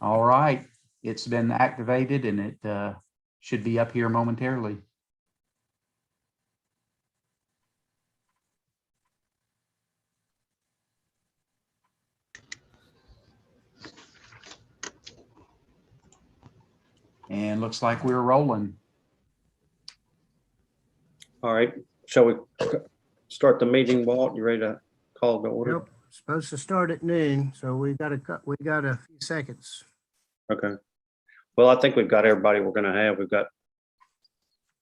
All right, it's been activated and it should be up here momentarily. And looks like we're rolling. All right, shall we start the meeting, Walt? You ready to call the order? Yep, supposed to start at noon, so we got a few seconds. Okay. Well, I think we've got everybody we're going to have.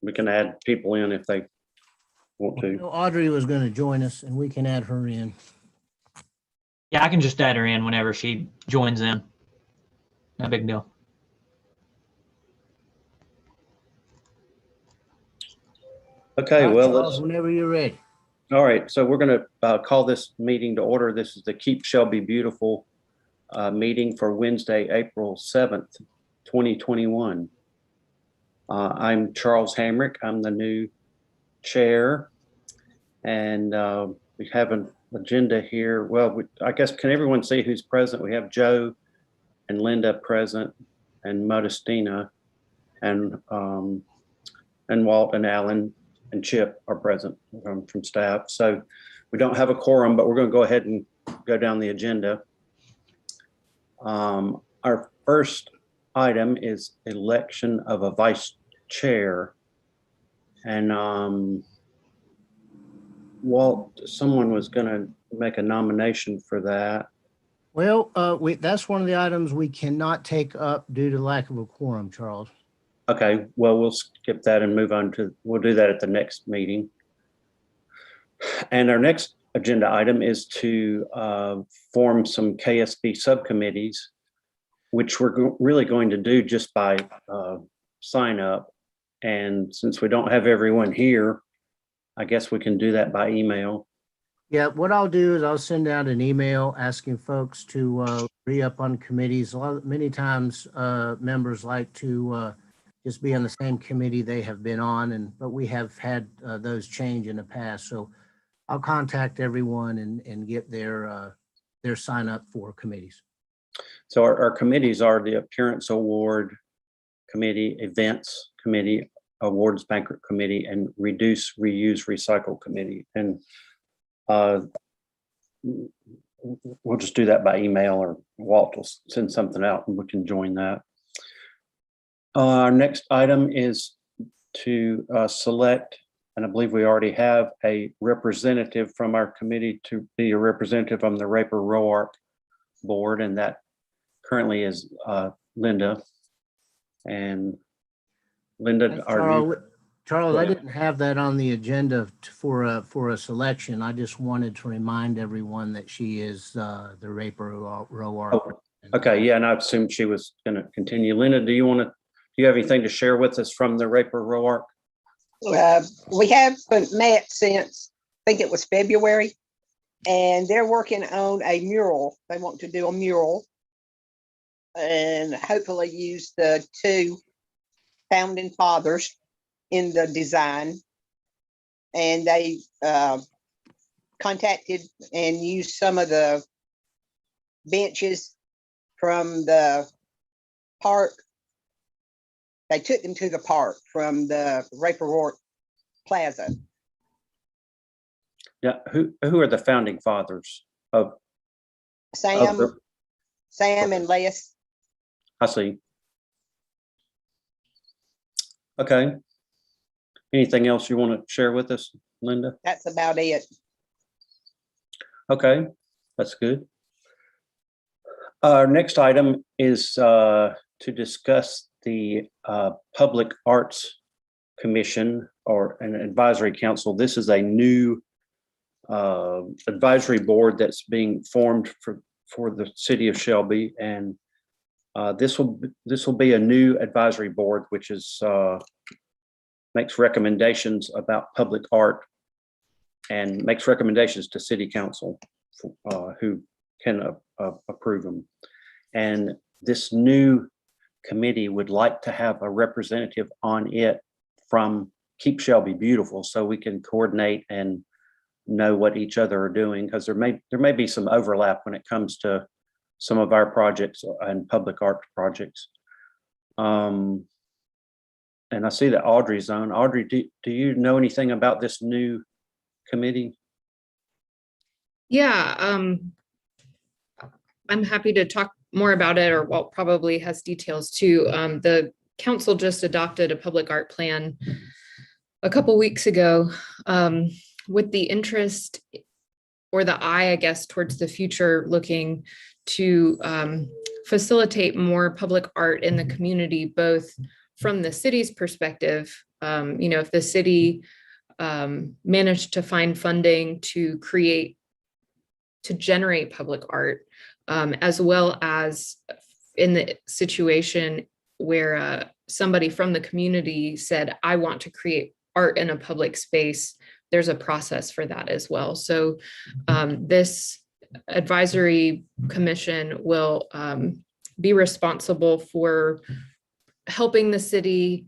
We can add people in if they want I to. know Audrey was going to join us, and we can add her in. Yeah, I can just add her in whenever she joins in. No big deal. Okay, All right, well, Charles, whenever you're ready. all right. So we're going to call this meeting to order. This is the Keep Shelby Beautiful meeting for Wednesday, April 7th, 2021. I'm Charles Hamrick. I'm the new chair, and we have an agenda here. Well, I guess, can everyone see who's present? We have Joe and Linda present, and Modestina, and Walt and Alan and Chip are present from staff. So we don't have a quorum, but we're going to go ahead and go down the agenda. Our first item is election of a vice chair. And Walt, someone was going to make a nomination for that. Well, that's one of the items we cannot take up due to lack of a quorum, Charles. Okay, well, we'll skip that and move on to, we'll do that at the next meeting. And our next agenda item is to form some KSB subcommittees, which we're really going to do just by sign up. And since we don't have everyone here, I guess we can do that by email. Yeah, what I'll do is I'll send out an email asking folks to re-up on committees. Many times members like to just be on the same committee they have been on, but we have had those change in the past. So I'll contact everyone and get their sign up for committees. So our committees are the Appearance Award Committee, Events Committee, Awards Banquet Committee, and Reduce, Reuse, Recycle Committee. And we'll just do that by email, or Walt will send something out and we can join that. Our next item is to select, and I believe we already have a representative from our committee to be a representative on the Raper Roark board, and that currently is Linda. And Linda, Charles, I didn't have that on the agenda for a selection. I just wanted to remind everyone that she is the Raper Roark. Oh, okay, yeah, and I assumed she was going to continue. Linda, do you have anything to share with us from the Raper Roark? We haven't met since, I think it was February, and they're working on a mural. They want to do a mural and hopefully use the two founding fathers in the design. And they contacted and used some of the benches from the park. They took them to the park from the Raper Roark Plaza. Yeah, who are the founding fathers of Sam and Les. I see. Okay. Anything else you want to share with us, Linda? That's about it. Okay, that's good. Our next item is to discuss the Public Arts Commission, or an advisory council. This is a new advisory board that's being formed for the city of Shelby, and this will be a new advisory board, which is makes recommendations about public art and makes recommendations to city council who can approve them. And this new committee would like to have a representative on it from Keep Shelby Beautiful, so we can coordinate and know what each other are doing, because there may be some overlap when it comes to some of our projects and public art projects. And I see that Audrey's on. Audrey, do you know anything about this new committee? Yeah, I'm happy to talk more about it, or Walt probably has details too. The council just adopted a public art plan a couple weeks ago, with the interest or the eye, I guess, towards the future, looking to facilitate more public art in the community, both from the city's perspective. If the city managed to find funding to generate public art, as well as in the situation where somebody from the community said, I want to create art in a public space, there's a process for that as well. So this advisory commission will be responsible for helping the city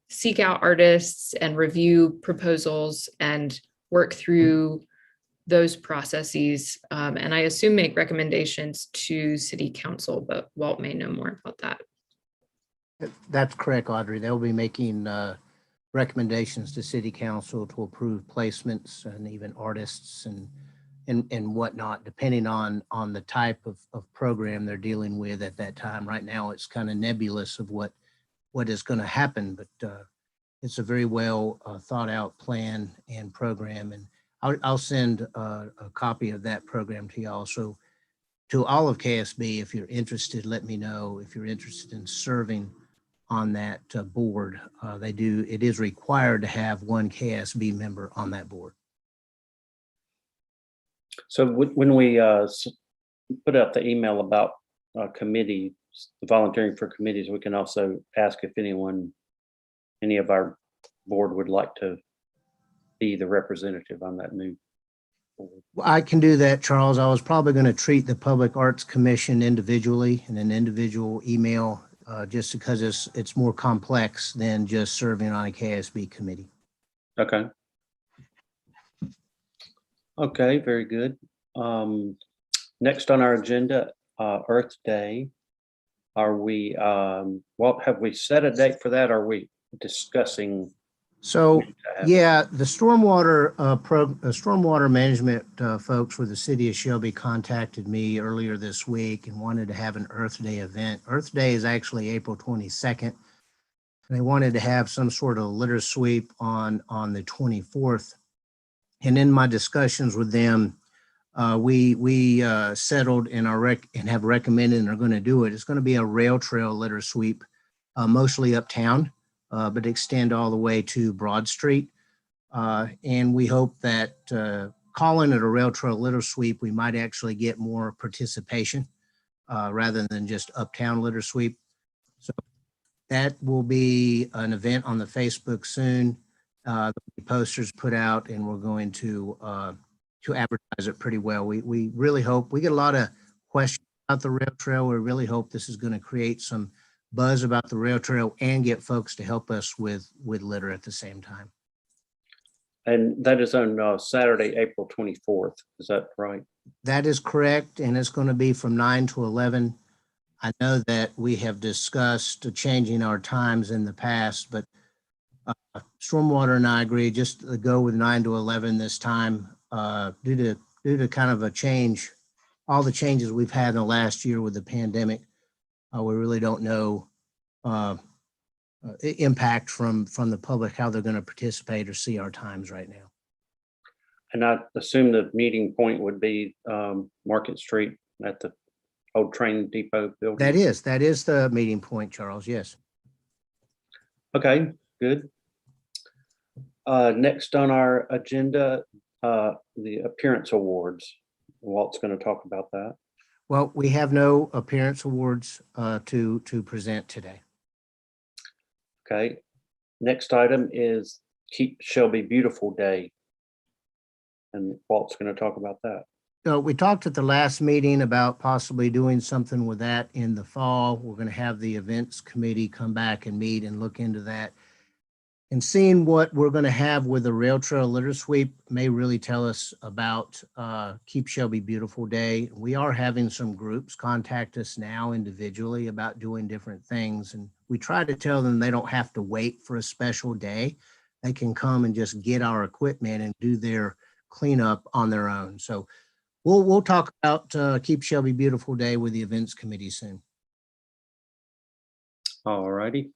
seek out artists and review proposals and work through those processes, and I assume make recommendations to city council, but Walt may know more about that. That's correct, Audrey. They'll be making recommendations to city council to approve placements and even artists and whatnot, depending on the type of program they're dealing with at that time. Right now, it's kind of nebulous of what is going to happen, but it's a very well thought out plan and program. And I'll send a copy of that program to y'all. So to all of KSB, if you're interested, let me know. If you're interested in serving on that board, it is required to have one KSB member on that board. So when we put out the email about committee, volunteering for committees, we can also ask if any of our board would like to be the representative on that new board. Well, I can do that, Charles. I was probably going to treat the Public Arts Commission individually in an individual email, just because it's more complex than just serving on a KSB committee. Okay. Okay, very good. Next on our agenda, Earth Day. Are we, Walt, have we set a date for that? Are we discussing? So, yeah, the stormwater stormwater management folks with the city of Shelby contacted me earlier this week and wanted to have an Earth Day event. Earth Day is actually April 22nd. They wanted to have some sort of litter sweep on the 24th. And in my discussions with them, we settled and have recommended and are going to do it. It's going to be a rail trail litter sweep, mostly uptown, but extend all the way to Broad Street. And we hope that calling it a rail trail litter sweep, we might actually get more participation rather than just uptown litter sweep. So that will be an event on the Facebook soon. The posters put out, and we're going to advertise it pretty well. We really hope, we get a lot of questions about the rail trail. We really hope this is going to create some buzz about the rail trail and get folks to help us with litter at the same time. And that is on Saturday, April 24th. Is that right? That is correct. And it's going to be from 9 to 11. I know that we have discussed changing our times in the past, but Stormwater and I agree just to go with 9 to 11 this time due to kind of a change, all the changes we've had in the last year with the pandemic. We really don't know impact from the public, how they're going to participate or see our times right now. And I assume the meeting point would be Market Street at the old train depot building. That is the meeting point, Charles. Yes. Okay, good. Next on our agenda, the appearance awards. Walt's going to talk about that. Well, we have no appearance awards to present today. Okay. Next item is Keep Shelby Beautiful Day. And Walt's going to talk about that. So we talked at the last meeting about possibly doing something with that in the fall. We're going to have the events committee come back and meet and look into that. And seeing what we're going to have with the rail trail litter sweep may really tell us about Keep Shelby Beautiful Day. We are having some groups contact us now individually about doing different things. And we try to tell them they don't have to wait for a special day. They can come and just get our equipment and do their cleanup on their own. So we'll talk about Keep Shelby Beautiful Day with the events committee soon. All righty.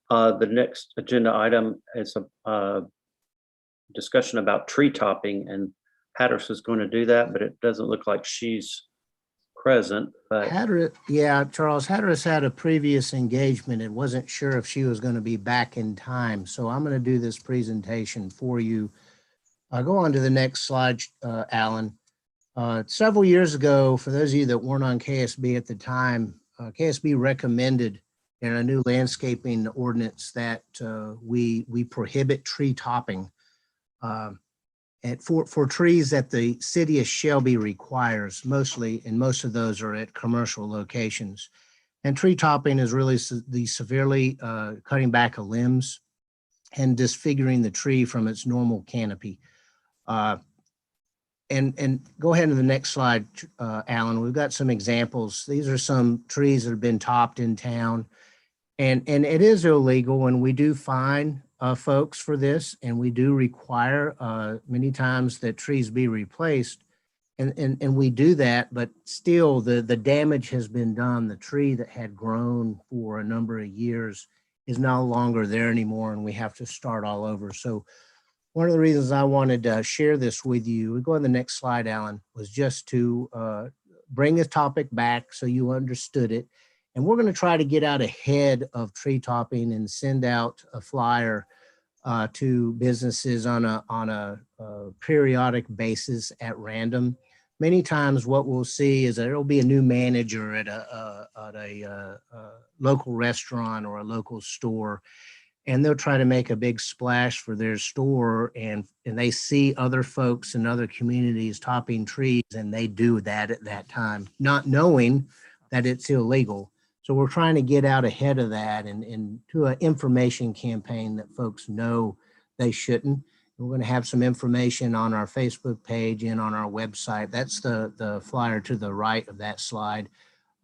The next agenda item is a discussion about tree topping, and Hatteras is going to do that, but it doesn't look like she's present. But Yeah, Charles, Hatteras had a previous engagement and wasn't sure if she was going to be back in time. So I'm going to do this presentation for you. Go on to the next slide, Alan. Several years ago, for those of you that weren't on KSB at the time, KSB recommended in a new landscaping ordinance that we prohibit tree topping for trees that the city of Shelby requires mostly, and most of those are at commercial locations. And tree topping is really the severely cutting back of limbs and disfiguring the tree from its normal canopy. And go ahead to the next slide, Alan. We've got some examples. These are some trees that have been topped in town. And it is illegal, and we do fine folks for this, and we do require many times that trees be replaced. And we do that, but still the damage has been done. The tree that had grown for a number of years is no longer there anymore, and we have to start all over. So one of the reasons I wanted to share this with you, we go on the next slide, Alan, was just to bring this topic back so you understood it. And we're going to try to get out ahead of tree topping and send out a flyer to businesses on a periodic basis at random. Many times what we'll see is that there'll be a new manager at a local restaurant or a local store, and they'll try to make a big splash for their store, and they see other folks in other communities topping trees, and they do that at that time, not knowing that it's illegal. So we're trying to get out ahead of that and do an information campaign that folks know they shouldn't. We're going to have some information on our Facebook page and on our website. That's the flyer to the right of that slide.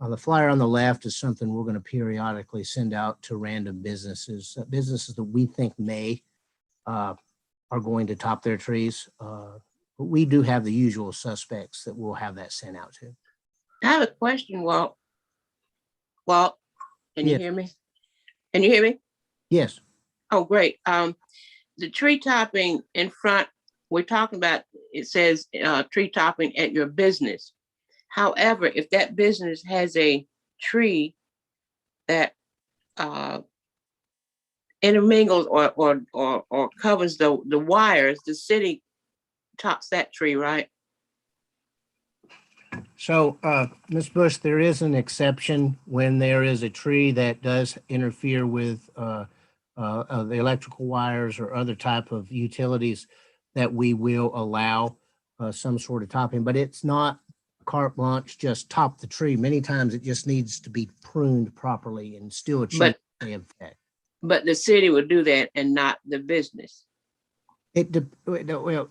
The flyer on the left is something we're going to periodically send out to random businesses, businesses that we think are going to top their trees. But we do have the usual suspects that we'll have that sent out to. I have a question, Walt. Walt, can you Yes. hear me? Can you hear me? Yes. Oh, great. The tree topping in front, we're talking about, it says tree topping at your business. However, if that business has a tree that intermingles or covers the wires, the city tops that tree, right? So, Ms. Bush, there is an exception when there is a tree that does interfere with the electrical wires or other type of utilities that we will allow some sort of topping, but it's not carte blanche, just top the tree. Many times it just needs to be pruned properly and still achieve the effect. But the city would do that and not the business. Well,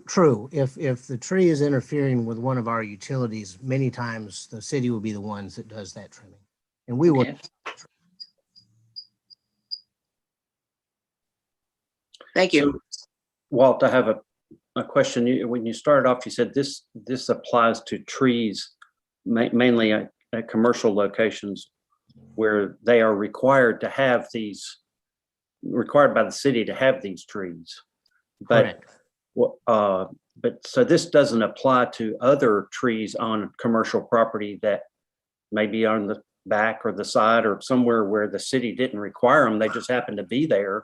true. If the tree is interfering with one of our utilities, many times the city will be the ones that does that trimming. And we will. Okay. Thank you. So, Walt, I have a question. When you started off, you said this applies to trees mainly at commercial locations where they are required by the city to have these trees. But so this doesn't apply to other trees on commercial property that may be on the back or the side or somewhere where the city didn't require them. They just happen to be there.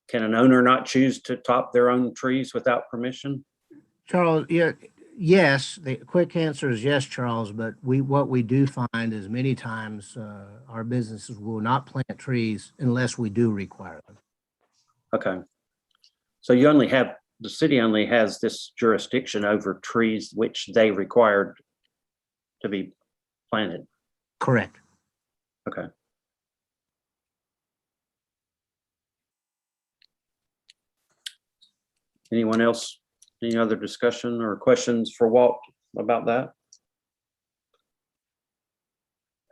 Can an owner not choose to top their own trees without permission? Charles, yes, the quick answer is yes, Charles, but what we do find is many times our businesses will not plant trees unless we do require them. Okay. So the city only has this jurisdiction over trees which they required to be planted. Correct. Okay. Anyone else? Any other discussion or questions for Walt about that?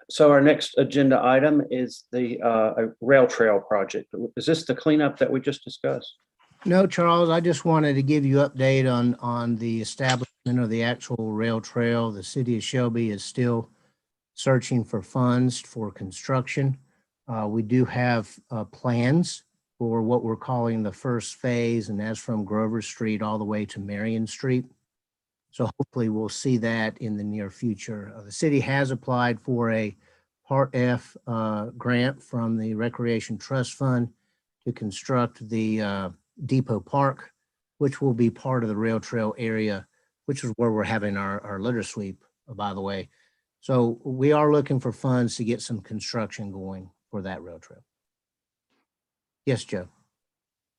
So our next agenda item is the rail trail project. Is this the cleanup that we just discussed? No, Charles, I just wanted to give you update on the establishment of the actual rail trail. The city of Shelby is still searching for funds for construction. We do have plans for what we're calling the first phase, and that's from Grover Street all the way to Marion Street. So hopefully we'll see that in the near future. The city has applied for a Part F grant from the Recreation Trust Fund to construct the Depot Park, which will be part of the rail trail area, which is where we're having our litter sweep, by the way. So we are looking for funds to get some construction going for that rail trail. Yes, Joe.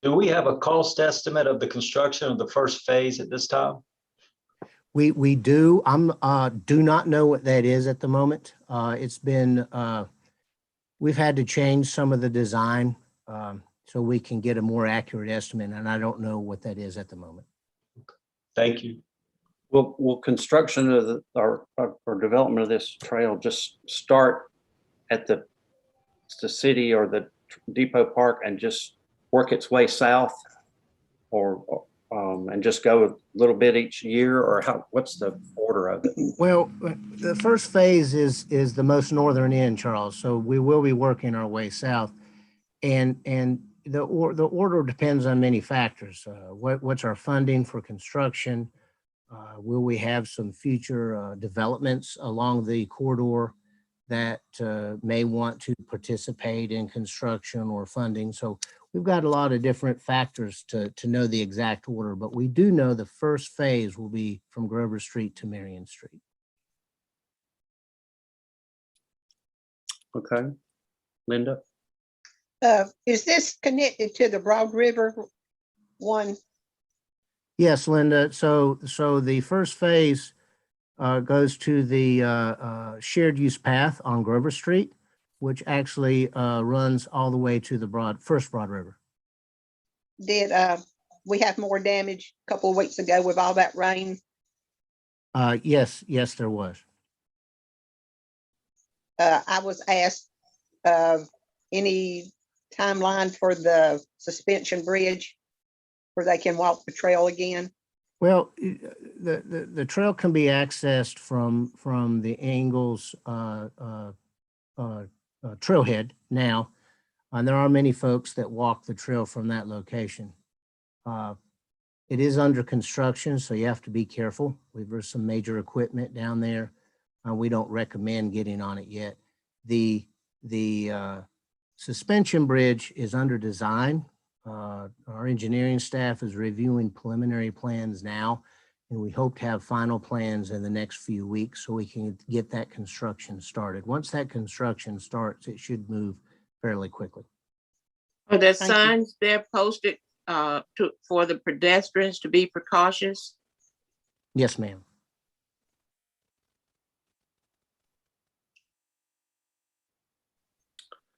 Do we have a cost estimate of the construction of the first phase at this time? We do. Do not know what that is at the moment. It's been, we've had to change some of the design so we can get a more accurate estimate, and I don't know what that is at the moment. Thank you. Will construction of or development of this trail just start at the city or the Depot Park and just work its way south, or and just go a little bit each year, or what's the order of it? Well, the first phase is the most northern end, Charles. So we will be working our way south, and the order depends on many factors. What's our funding for construction? Will we have some future developments along the corridor that may want to participate in construction or funding? So we've got a lot of different factors to know the exact order, but we do know the first phase will be from Grover Street to Marion Street. Okay, Linda? Is this connected to the Broad River one? Yes, Linda. So the first phase goes to the shared use path on Grover Street, which actually runs all the way to the first Broad River. Did we have more damage a couple of weeks ago with all that rain? Yes, there was. I was asked any timeline for the suspension bridge where they can walk the trail again. Well, the trail can be accessed from the Angles trailhead now, and there are many folks that walk the trail from that location. It is under construction, so you have to be careful. There's some major equipment down there. We don't recommend getting on it yet. The suspension bridge is under design. Our engineering staff is reviewing preliminary plans now, and we hope to have final plans in the next few weeks so we can get that construction started. Once that construction starts, it should move fairly quickly. Are there Thank you. signs there posted for the pedestrians to be precautious? Yes, ma'am.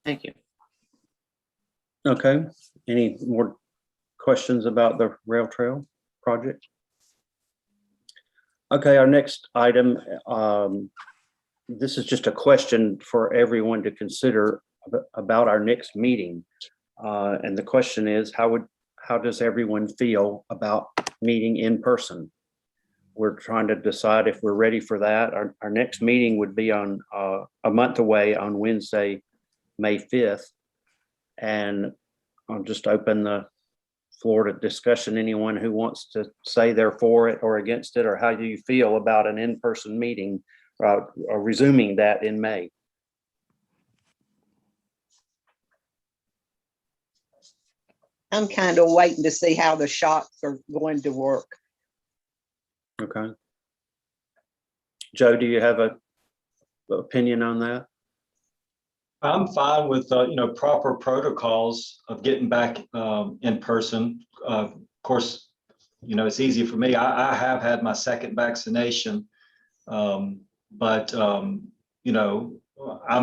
Thank you. Okay, any more questions about the rail trail project? Okay, our next item, this is just a question for everyone to consider about our next meeting. And the question is, how does everyone feel about meeting in person? We're trying to decide if we're ready for that. Our next meeting would be on a month away on Wednesday, May 5th. And I'll just open the floor to discussion. Anyone who wants to say they're for it or against it, or how do you feel about an in-person meeting, or resuming that in May? I'm kind of waiting to see how the shots are going to work. Okay. Joe, do you have a opinion on that? I'm fine with, proper protocols of getting back in person. Of course, it's easy for me. I have had my second vaccination, but I'm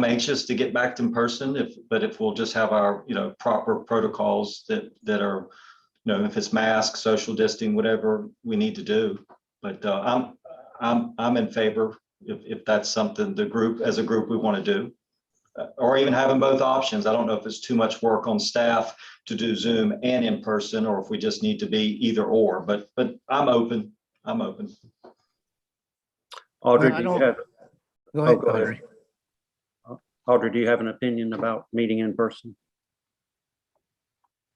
anxious to get back in person. But if we'll just have our, proper protocols that are, if it's mask, social distancing, whatever we need to do. But I'm in favor if that's something the group, as a group, we want to do. Or even having both options. I don't know if it's too much work on staff to do Zoom and in person, or if we just need to be either or, but I'm open. I'm open. Audrey, I do you don't- have, Go ahead, go ahead. Audrey. Audrey, do you have an opinion about meeting in person?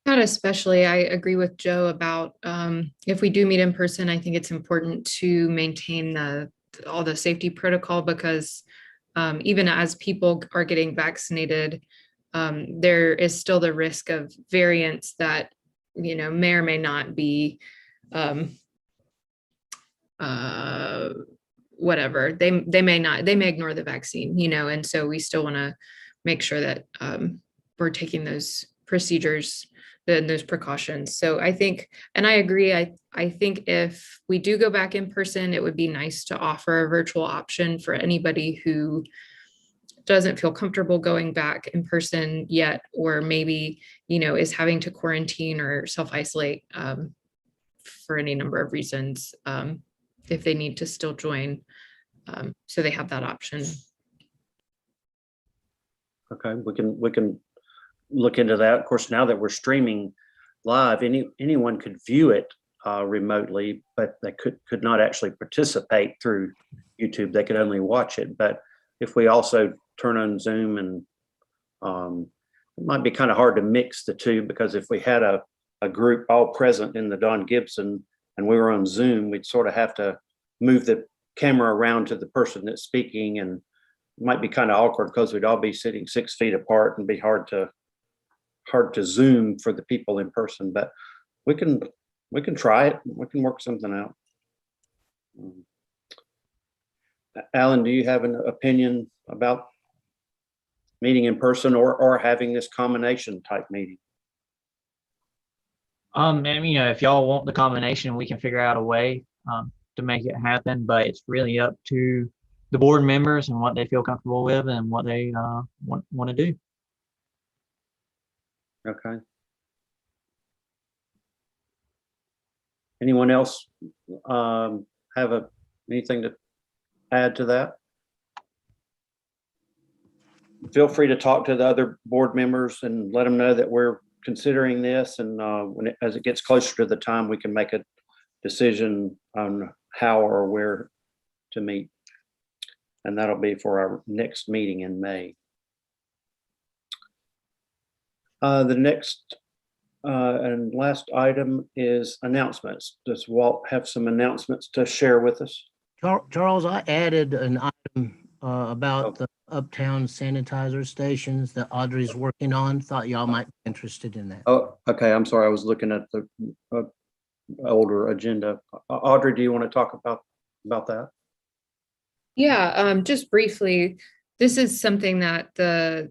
Not especially. I agree with Joe about if we do meet in person, I think it's important to maintain all the safety protocol because even as people are getting vaccinated, there is still the risk of variants that, may or may not be whatever. They may ignore the vaccine, and so we still want to make sure that we're taking those procedures and those precautions. So I think, and I agree, I think if we do go back in person, it would be nice to offer a virtual option for anybody who doesn't feel comfortable going back in person yet, or maybe, is having to quarantine or self-isolate for any number of reasons, if they need to still join. So they have that option. Okay, we can look into that. Of course, now that we're streaming live, anyone could view it remotely, but they could not actually participate through YouTube. They could only watch it. But if we also turn on Zoom, and it might be kind of hard to mix the two, because if we had a group all present in the Don Gibson and we were on Zoom, we'd sort of have to move the camera around to the person that's speaking, and it might be kind of awkward because we'd all be sitting 6 feet apart and be hard to Zoom for the people in person. But we can try it. We can work something out. Alan, do you have an opinion about meeting in person or having this combination type meeting? And if y'all want the combination, we can figure out a way to make it happen, but it's really up to the board members and what they feel comfortable with and what they want to do. Okay. Anyone else have anything to add to that? Feel free to talk to the other board members and let them know that we're considering this, and as it gets closer to the time, we can make a decision on how or where to meet. And that'll be for our next meeting in May. The next and last item is announcements. Does Walt have some announcements to share with us? Charles, I added an item about the uptown sanitizer stations that Audrey's working on. Thought y'all might be interested in that. Oh, okay. I'm sorry. I was looking at the older agenda. Audrey, do you want to talk about that? Yeah, just briefly, this is something that the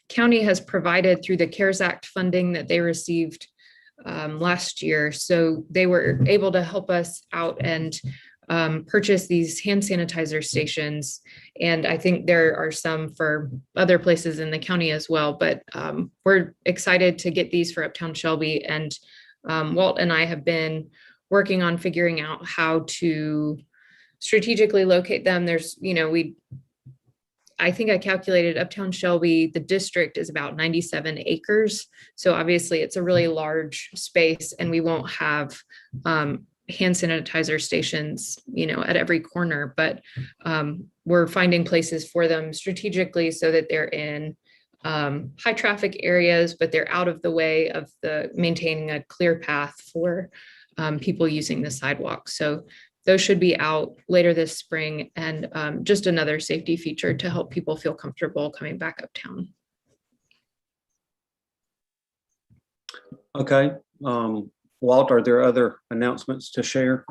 county has provided through the CARES Act funding that they received last year. So they were able to help us out and purchase these hand sanitizer stations. And I think there are some for other places in the county as well, but we're excited to get these for Uptown Shelby. And Walt and I have been working on figuring out how to strategically locate them. There's, I think I calculated Uptown Shelby, the district is about 97 acres. So obviously it's a really large space, and we won't have hand sanitizer stations, at every corner, but we're finding places for them strategically so that they're in high traffic areas, but they're out of the way of maintaining a clear path for people using the sidewalk. So those should be out later this spring, and just another safety feature to help people feel comfortable coming back uptown. Okay. Walt, are there other announcements to share?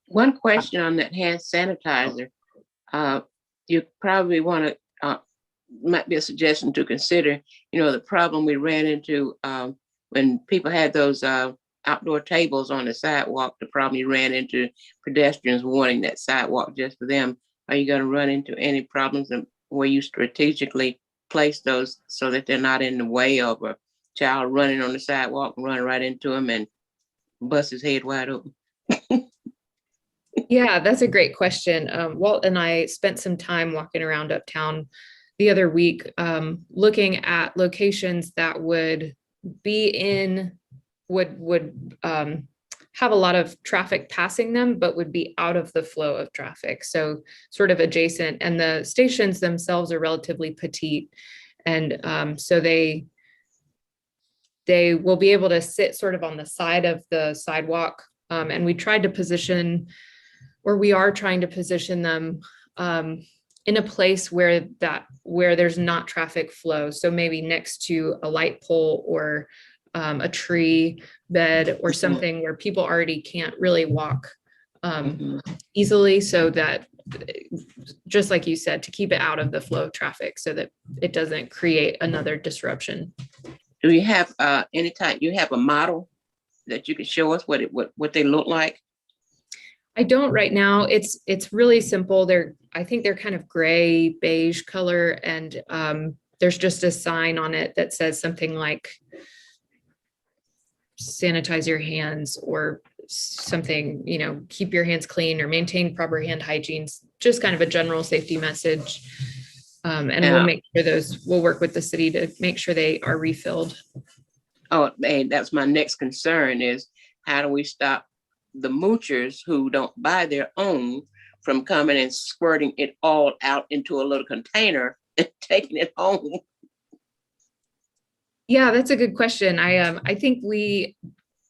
One question on that hand sanitizer. You probably want to, might be a suggestion to consider, the problem we ran into when people had those outdoor tables on the sidewalk, the problem you ran into pedestrians wanting that sidewalk just for them. Are you going to run into any problems where you strategically place those so that they're not in the way of child running on the sidewalk and run right into him and bust his head wide open? Yeah, that's a great question. Walt and I spent some time walking around uptown the other week, looking at locations that would be in, would have a lot of traffic passing them, but would be out of the flow of traffic. So sort of adjacent, and the stations themselves are relatively petite. And so they will be able to sit sort of on the side of the sidewalk. And we tried to position, or we are trying to position them in a place where there's not traffic flow. So maybe next to a light pole or a tree bed or something where people already can't really walk easily, so that, just like you said, to keep it out of the flow of traffic so that it doesn't create another disruption. Do you have any type, you have a model that you can show us what they look like? I don't right now. It's really simple. I think they're kind of gray beige color, and there's just a sign on it that says something like sanitize your hands, or something, keep your hands clean or maintain proper hand hygiene, just kind of a general safety message. And we'll make sure we'll work with the city to make sure they are refilled. Oh, and that's my next concern is, how do we stop the moochers who don't buy their own from coming and squirting it all out into a little container and taking it home? Yeah, that's a good question. I think we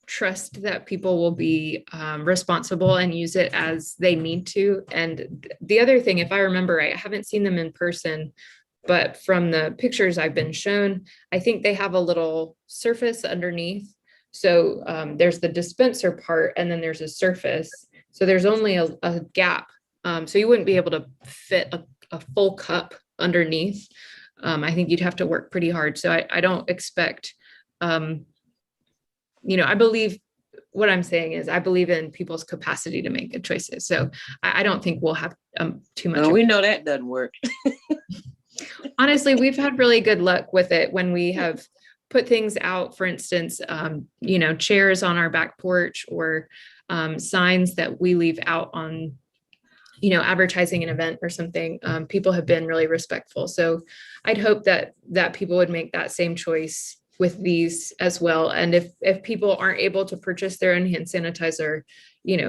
trust that people will be responsible and use it as they need to. And the other thing, if I remember right, I haven't seen them in person, but from the pictures I've been shown, I think they have a little surface underneath. So there's the dispenser part, and then there's a surface. So there's only a gap. So you wouldn't be able to fit a full cup underneath. I think you'd have to work pretty hard. So I don't expect, I believe, what I'm saying is I believe in people's capacity to make good choices. So I don't think we'll have too much. Well, we know that doesn't work. Honestly, we've had really good luck with it when we have put things out, for instance, chairs on our back porch, or signs that we leave out on, advertising an event or something. People have been really respectful. So I'd hope that people would make that same choice with these as well. And if people aren't able to purchase their own hand sanitizer,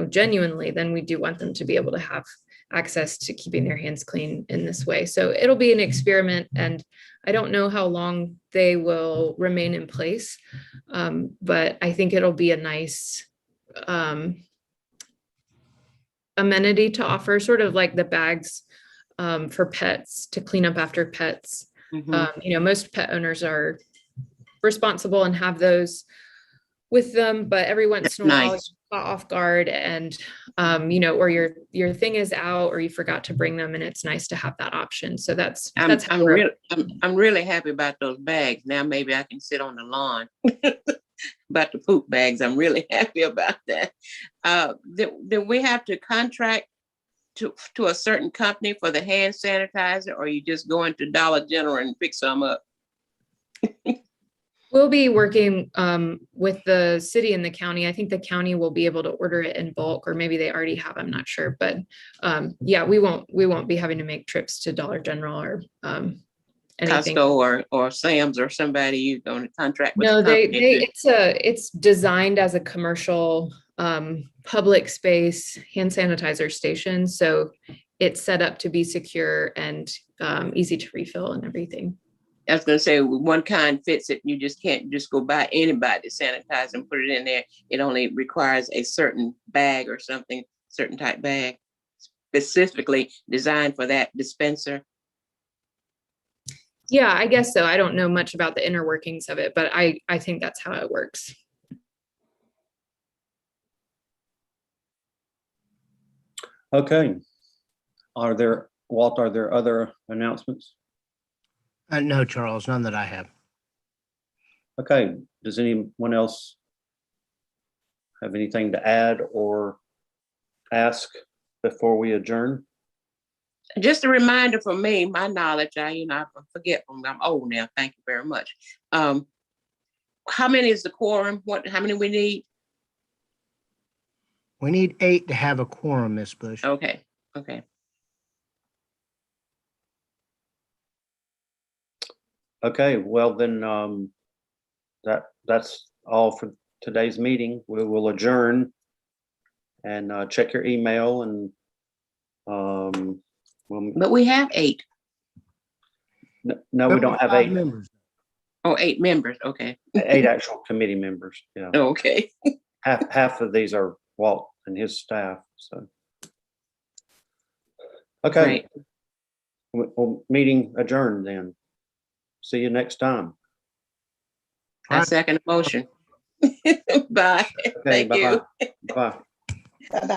genuinely, then we do want them to be able to have access to keeping their hands clean in this way. So it'll be an experiment, and I don't know how long they will remain in place, but I think it'll be a nice amenity to offer, sort of like the bags for pets to clean up after pets. Most pet owners are responsible and have those with them, but every once in a while, Nice. you're caught off guard, and or your thing is out, or you forgot to bring them, and it's nice to have that option. So I'm really happy about those bags. Now maybe I can sit on the lawn. About the poop bags, I'm really happy about that. Do we have to contract to a certain company for the hand sanitizer, or you just go into Dollar General and pick some up? We'll be working with the city and the county. I think the county will be able to order it in bulk, or maybe they already have, I'm not sure. But yeah, we won't be having to make trips to Dollar General or anything. Costco or Sam's or somebody you're going to contract with. No, it's designed as a commercial public space hand sanitizer station. So it's set up to be secure and easy to refill and everything. I was going to say, one kind fits it. You just can't just go buy anybody to sanitize and put it in there. It only requires a certain bag or something, certain type bag, specifically designed for that dispenser. Yeah, I guess so. I don't know much about the inner workings of it, but I think that's how it works. Okay. Walt, are there other announcements? No, Charles, none that I have. Okay. Does anyone else have anything to add or ask before we adjourn? Just a reminder for me, my knowledge, I forget, I'm old now. Thank you very much. how many is the quorum? How many we need? We need 8 to have a quorum, Ms. Bush. Okay, okay. Okay, well then, that's all for today's meeting. We will adjourn and check your email and But we have 8. no, we don't have 8, members. Oh, 8 members. Okay. 8 actual committee members. Yeah, Okay. half of these are Walt and his staff. So, okay, Right. well, meeting adjourned then. See you next time. I second the motion. Bye. Okay, Thank you. bye-bye. Bye. Bye-bye.